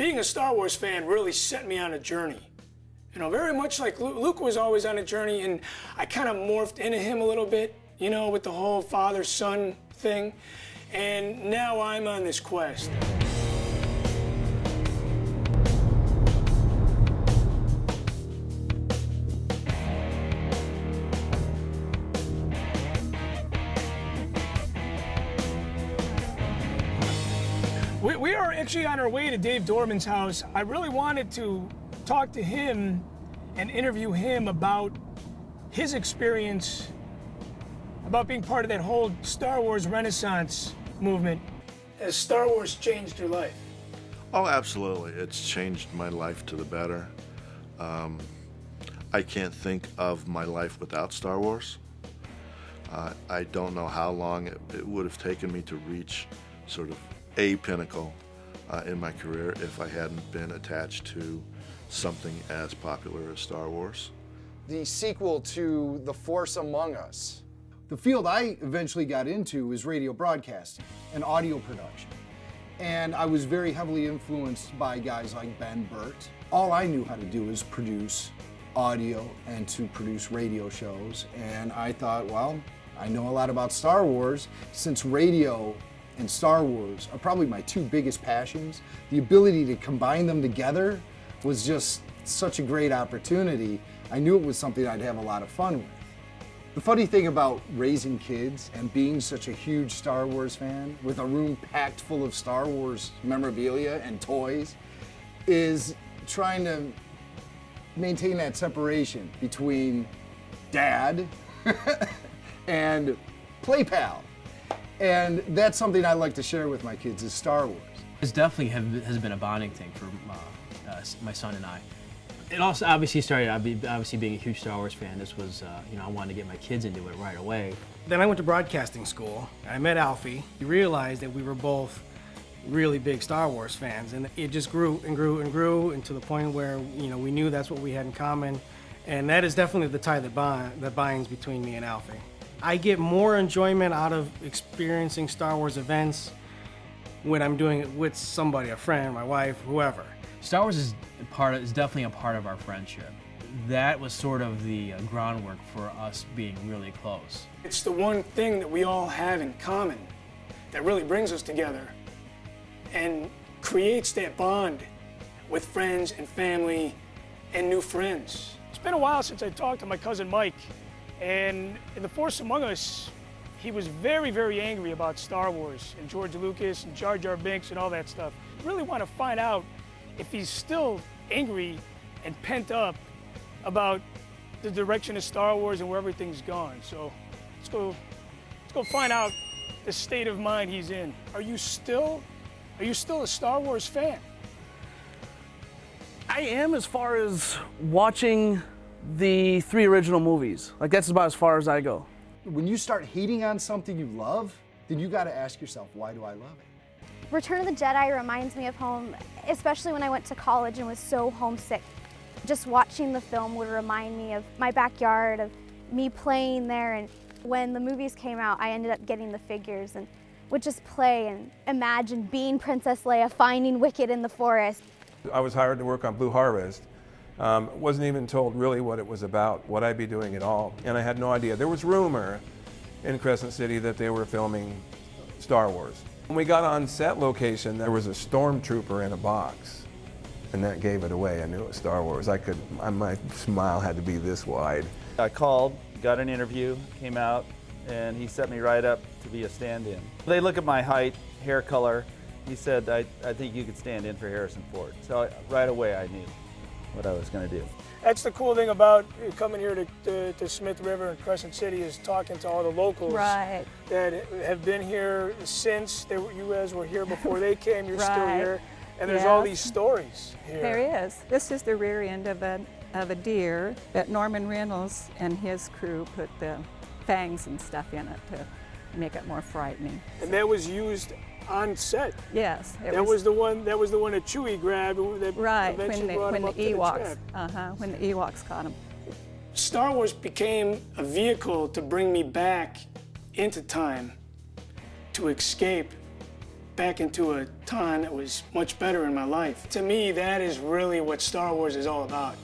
being a Star Wars fan really set me on a journey. You know, very much like Luke was always on a journey, and I kind of morphed into him a little bit, you know, with the whole father-son thing. And now I'm on this quest. We are actually on our way to Dave Dorman's house. I really wanted to talk to him and interview him about his experience about being part of that whole Star Wars Renaissance movement. Has Star Wars changed your life? Oh, absolutely. It's changed my life to the better. I can't think of my life without Star Wars. I don't know how long it would have taken me to reach sort of a pinnacle in my career if I hadn't been attached to something as popular as Star Wars. The sequel to The Force Among Us. The field I eventually got into is radio broadcasting and audio production. And I was very heavily influenced by guys like Ben Burt. All I knew how to do is produce audio and to produce radio shows. And I thought, well, I know a lot about Star Wars. Since radio and Star Wars are probably my two biggest passions, the ability to combine them together was just such a great opportunity. I knew it was something I'd have a lot of fun with. The funny thing about raising kids and being such a huge Star Wars fan with a room packed full of Star Wars memorabilia and toys is trying to maintain that separation between dad and play pal. And that's something I like to share with my kids is Star Wars. This definitely has been a bonding thing for my son and I. It also obviously started, obviously being a huge Star Wars fan, this was, you know, I wanted to get my kids into it right away. Then I went to broadcasting school, and I met Alfie. We realized that we were both really big Star Wars fans, and it just grew and grew and grew, and to the point where, you know, we knew that's what we had in common, and that is definitely the tie that binds between me and Alfie. I get more enjoyment out of experiencing Star Wars events when I'm doing it with somebody, a friend, my wife, whoever. Star Wars is definitely a part of our friendship. That was sort of the groundwork for us being really close. It's the one thing that we all have in common that really brings us together and creates that bond with friends and family and new friends. It's been a while since I talked to my cousin Mike, and in The Force Among Us, he was very, very angry about Star Wars and George Lucas and Jar Jar Binks and all that stuff. I really want to find out if he's still angry and pent up about the direction of Star Wars and where everything's gone. So let's go find out the state of mind he's in. Are you still a Star Wars fan? I am, as far as watching the 3 original movies. Like, that's about as far as I go. When you start hating on something you love, then you got to ask yourself, why do I love it? Return of the Jedi reminds me of home, especially when I went to college and was so homesick. Just watching the film would remind me of my backyard, of me playing there, and when the movies came out, I ended up getting the figures and would just play and imagine being Princess Leia, finding Wicket in the forest. I was hired to work on Blue Harvest. Wasn't even told really what it was about, what I'd be doing at all, and I had no idea. There was rumor in Crescent City that they were filming Star Wars. When we got on set location, there was a stormtrooper in a box, and that gave it away. I knew it was Star Wars. My smile had to be this wide. I called, got an interview, came out, and he set me right up to be a stand-in. They look at my height, hair color. He said, I think you could stand in for Harrison Ford. So right away I knew what I was going to do. That's the cool thing about coming here to Smith River and Crescent City is talking to all the locals right. that have been here since you guys were here before they came. You're right. still here, and there's yes. all these stories here. There is. This is the rear end of a deer that Norman Reynolds and his crew put the fangs and stuff in it to make it more frightening. And that was used on set. Yes, that was the one that Chewie grabbed. That right eventually when the Ewoks, when the Ewoks caught him. Star Wars became a vehicle to bring me back into time, to escape back into a time that was much better in my life. To me, that is really what Star Wars is all about.